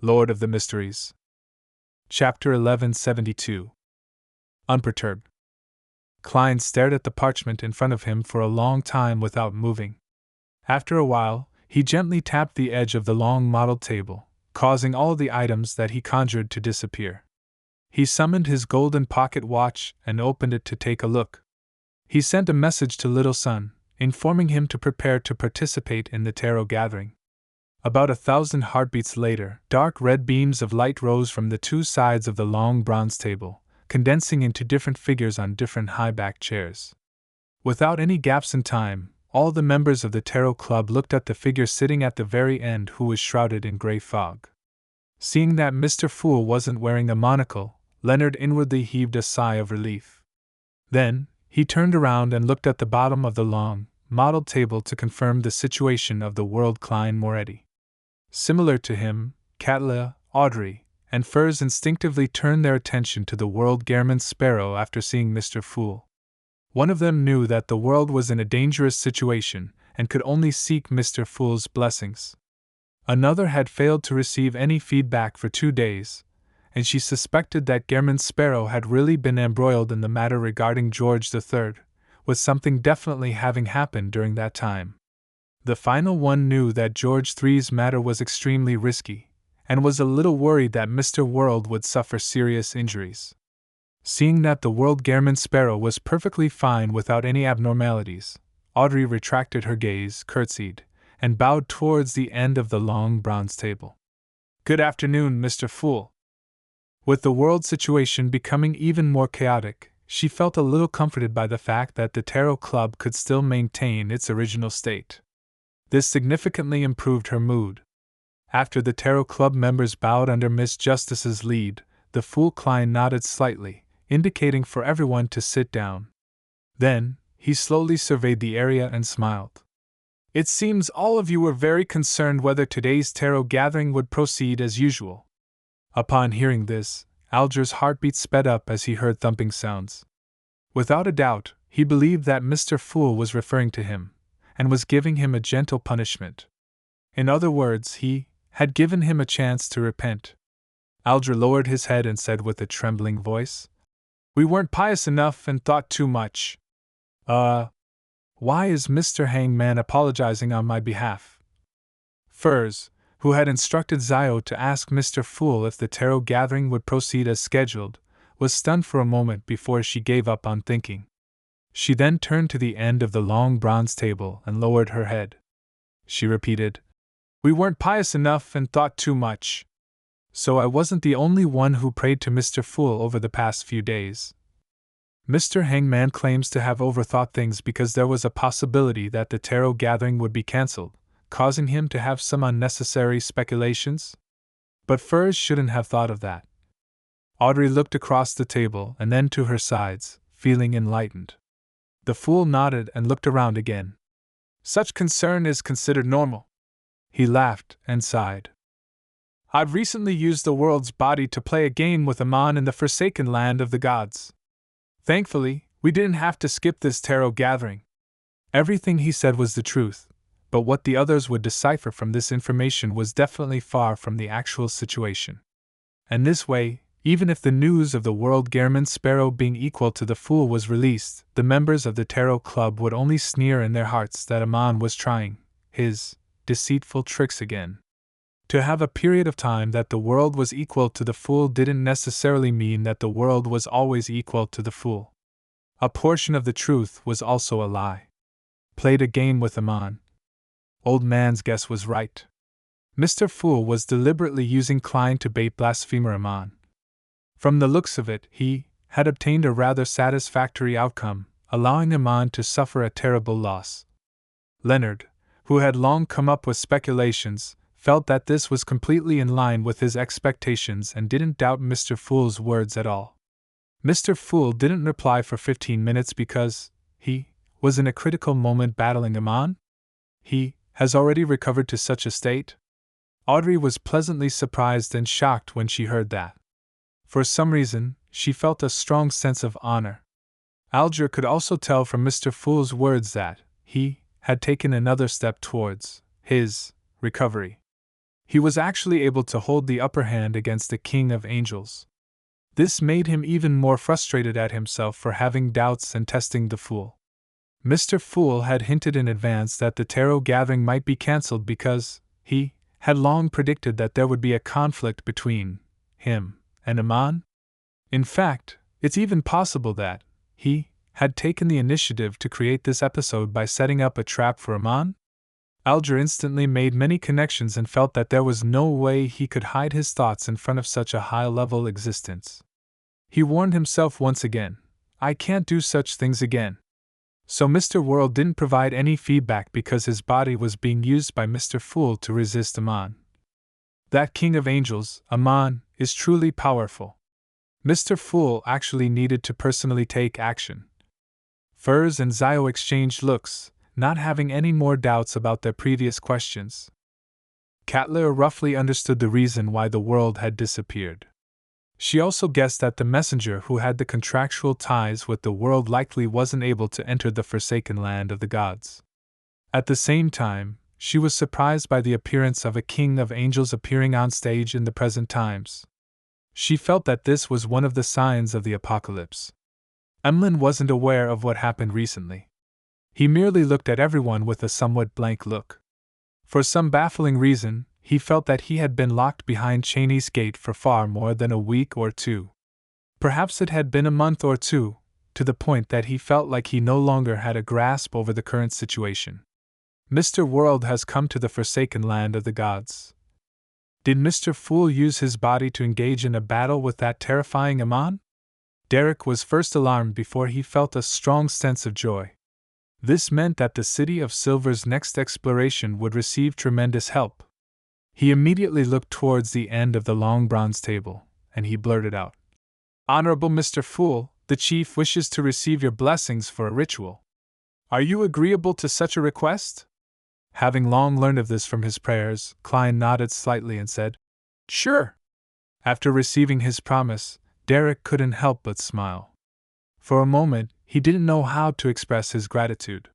Lord of the Mysteries. Chapter 1172. Unperturbed. Klein stared at the parchment in front of him for a long time without moving. After a while, he gently tapped the edge of the long model table, causing all the items that he conjured to disappear. He summoned his golden pocket watch and opened it to take a look. He sent a message to Little Sun, informing him to prepare to participate in the tarot gathering. About 1,000 heartbeats later, dark red beams of light rose from the two sides of the long bronze table, condensing into different figures on different high-backed chairs. Without any gaps in time, all the members of the tarot club looked at the figure sitting at the very end, who was shrouded in gray fog. Seeing that Mr. Fool wasn't wearing a monocle, Leonard inwardly heaved a sigh of relief. Then, he turned around and looked at the bottom of the long, modeled table to confirm the situation of the world Klein Moretti. Similar to him, Katla, Audrey, and Furs instinctively turned their attention to the world Gehrman Sparrow after seeing Mr. Fool. One of them knew that the world was in a dangerous situation and could only seek Mr. Fool's blessings. Another had failed to receive any feedback for 2 days, and she suspected that Gehrman Sparrow had really been embroiled in the matter regarding George III, with something definitely having happened during that time. The final one knew that George III's matter was extremely risky, and was a little worried that Mr. World would suffer serious injuries. Seeing that the world Gehrman Sparrow was perfectly fine without any abnormalities, Audrey retracted her gaze, curtsied, and bowed towards the end of the long bronze table. "Good afternoon, Mr. Fool." With the world situation becoming even more chaotic, she felt a little comforted by the fact that the Tarot Club could still maintain its original state. This significantly improved her mood. After the Tarot Club members bowed under Miss Justice's lead, the Fool Klein nodded slightly, indicating for everyone to sit down. Then, he slowly surveyed the area and smiled. "It seems all of you were very concerned whether today's tarot gathering would proceed as usual." Upon hearing this, Alger's heartbeat sped up as he heard thumping sounds. Without a doubt, he believed that Mr. Fool was referring to him, and was giving him a gentle punishment. In other words, he had given him a chance to repent. Alger lowered his head and said with a trembling voice, "We weren't pious enough and thought too much." Why is Mr. Hangman apologizing on my behalf?" Furs, who had instructed Zio to ask Mr. Fool if the tarot gathering would proceed as scheduled, was stunned for a moment before she gave up on thinking. She then turned to the end of the long bronze table and lowered her head. She repeated, "We weren't pious enough and thought too much. So I wasn't the only one who prayed to Mr. Fool over the past few days. Mr. Hangman claims to have overthought things because there was a possibility that the tarot gathering would be cancelled, causing him to have some unnecessary speculations? But Furs shouldn't have thought of that." Audrey looked across the table and then to her sides, feeling enlightened. The Fool nodded and looked around again. "Such concern is considered normal." He laughed and sighed. "I've recently used the world's body to play a game with Amon in the Forsaken Land of the Gods. Thankfully, we didn't have to skip this tarot gathering." Everything he said was the truth, but what the others would decipher from this information was definitely far from the actual situation. And this way, even if the news of the world Gehrman Sparrow being equal to the Fool was released, the members of the Tarot Club would only sneer in their hearts that Amon was trying his deceitful tricks again. To have a period of time that the world was equal to the Fool didn't necessarily mean that the world was always equal to the Fool. A portion of the truth was also a lie. Played a game with Amon. Old man's guess was right. Mr. Fool was deliberately using Klein to bait blasphemer Amon. From the looks of it, he had obtained a rather satisfactory outcome, allowing Amon to suffer a terrible loss. Leonard, who had long come up with speculations, felt that this was completely in line with his expectations and didn't doubt Mr. Fool's words at all. Mr. Fool didn't reply for 15 minutes because he was in a critical moment battling Amon? He has already recovered to such a state? Audrey was pleasantly surprised and shocked when she heard that. For some reason, she felt a strong sense of honor. Alger could also tell from Mr. Fool's words that he had taken another step towards his recovery. He was actually able to hold the upper hand against the King of Angels. This made him even more frustrated at himself for having doubts and testing the Fool. Mr. Fool had hinted in advance that the tarot gathering might be cancelled because he had long predicted that there would be a conflict between him and Aman. In fact, it's even possible that he had taken the initiative to create this episode by setting up a trap for Aman. Alger instantly made many connections and felt that there was no way he could hide his thoughts in front of such a high-level existence. He warned himself once again, I can't do such things again. So Mr. World didn't provide any feedback because his body was being used by Mr. Fool to resist Aman. That King of Angels, Aman, is truly powerful. Mr. Fool actually needed to personally take action. Furs and Zio exchanged looks, not having any more doubts about their previous questions. Katla roughly understood the reason why the world had disappeared. She also guessed that the messenger who had the contractual ties with the world likely wasn't able to enter the forsaken land of the gods. At the same time, she was surprised by the appearance of a king of angels appearing on stage in the present times. She felt that this was one of the signs of the apocalypse. Emlyn wasn't aware of what happened recently. He merely looked at everyone with a somewhat blank look. For some baffling reason, he felt that he had been locked behind Cheney's gate for far more than a week or two. Perhaps it had been a month or two, to the point that he felt like he no longer had a grasp over the current situation. Mr. World has come to the forsaken land of the gods. Did Mr. Fool use his body to engage in a battle with that terrifying Aman? Derek was first alarmed before he felt a strong sense of joy. This meant that the City of Silver's next exploration would receive tremendous help. He immediately looked towards the end of the long bronze table, and he blurted out, Honorable Mr. Fool, the chief wishes to receive your blessings for a ritual. Are you agreeable to such a request? Having long learned of this from his prayers, Klein nodded slightly and said, Sure. After receiving his promise, Derek couldn't help but smile. For a moment, he didn't know how to express his gratitude.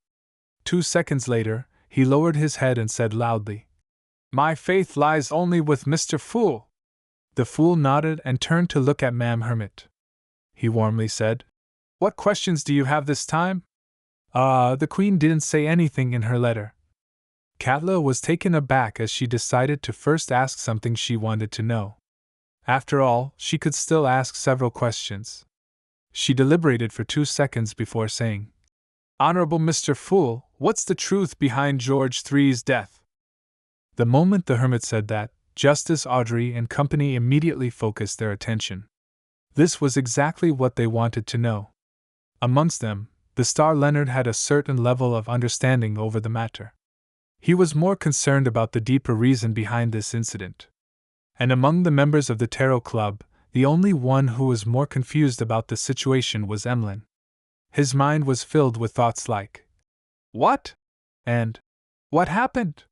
2 seconds later, he lowered his head and said loudly, My faith lies only with Mr. Fool. The Fool nodded and turned to look at Ma'am Hermit. He warmly said, What questions do you have this time? The Queen didn't say anything in her letter. Katla was taken aback as she decided to first ask something she wanted to know. After all, she could still ask several questions. She deliberated for 2 seconds before saying, Honorable Mr. Fool, what's the truth behind George III's death? The moment the hermit said that, Justice Audrey and company immediately focused their attention. This was exactly what they wanted to know. Amongst them, the star Leonard had a certain level of understanding over the matter. He was more concerned about the deeper reason behind this incident. And among the members of the Tarot Club, the only one who was more confused about the situation was Emlyn. His mind was filled with thoughts like, What? And what happened?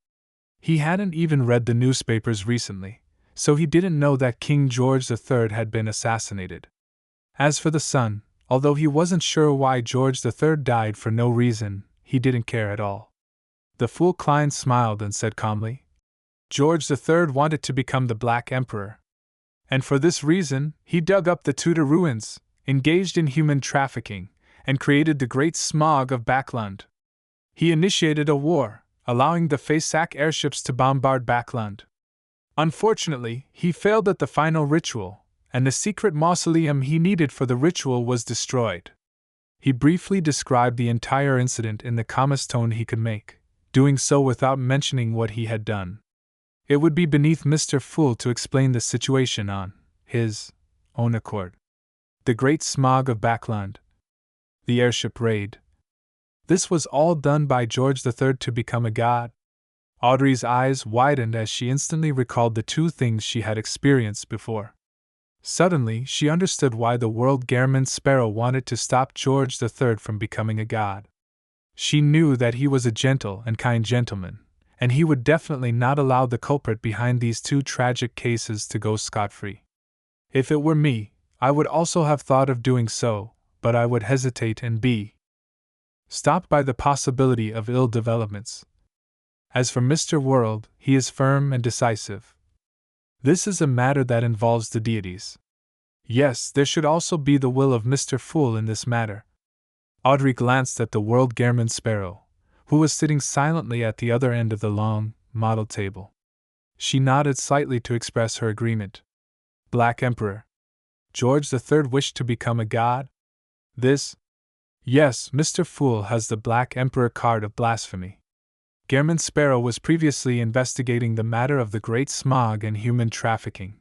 He hadn't even read the newspapers recently, so he didn't know that King George III had been assassinated. As for the son, although he wasn't sure why George III died for no reason, he didn't care at all. The Fool Klein smiled and said calmly, George III wanted to become the Black Emperor. And for this reason, he dug up the Tudor ruins, engaged in human trafficking, and created the Great Smog of Backland. He initiated a war, allowing the Fasak airships to bombard Backland. Unfortunately, he failed at the final ritual, and the secret mausoleum he needed for the ritual was destroyed. He briefly described the entire incident in the calmest tone he could make, doing so without mentioning what he had done. It would be beneath Mr. Fool to explain the situation on his own accord. The Great Smog of Backland. The airship raid. This was all done by George III to become a god. Audrey's eyes widened as she instantly recalled the two things she had experienced before. Suddenly, she understood why the world Gairman Sparrow wanted to stop George III from becoming a god. She knew that he was a gentle and kind gentleman, and he would definitely not allow the culprit behind these two tragic cases to go scot-free. If it were me, I would also have thought of doing so, but I would hesitate and be stopped by the possibility of ill developments. As for Mr. World, he is firm and decisive. This is a matter that involves the deities. Yes, there should also be the will of Mr. Fool in this matter. Audrey glanced at the World Gairman Sparrow, who was sitting silently at the other end of the long, model table. She nodded slightly to express her agreement. Black Emperor. George III wished to become a god? This? Yes, Mr. Fool has the Black Emperor card of blasphemy. Gairman Sparrow was previously investigating the matter of the Great Smog and human trafficking.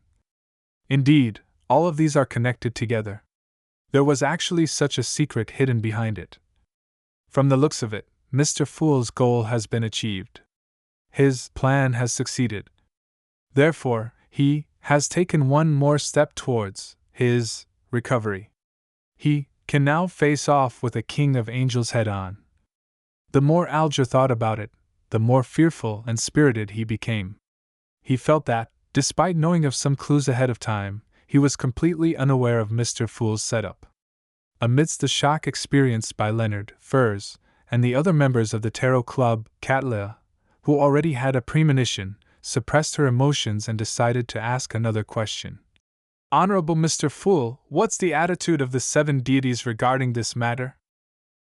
Indeed, all of these are connected together. There was actually such a secret hidden behind it. From the looks of it, Mr. Fool's goal has been achieved. His plan has succeeded. Therefore, he has taken one more step towards his recovery. He can now face off with a king of angels head on. The more Alger thought about it, the more fearful and spirited he became. He felt that, despite knowing of some clues ahead of time, he was completely unaware of Mr. Fool's setup. Amidst the shock experienced by Leonard, Furs, and the other members of the Tarot Club, Cattleya, who already had a premonition, suppressed her emotions and decided to ask another question. Honorable Mr. Fool, what's the attitude of the 7 deities regarding this matter?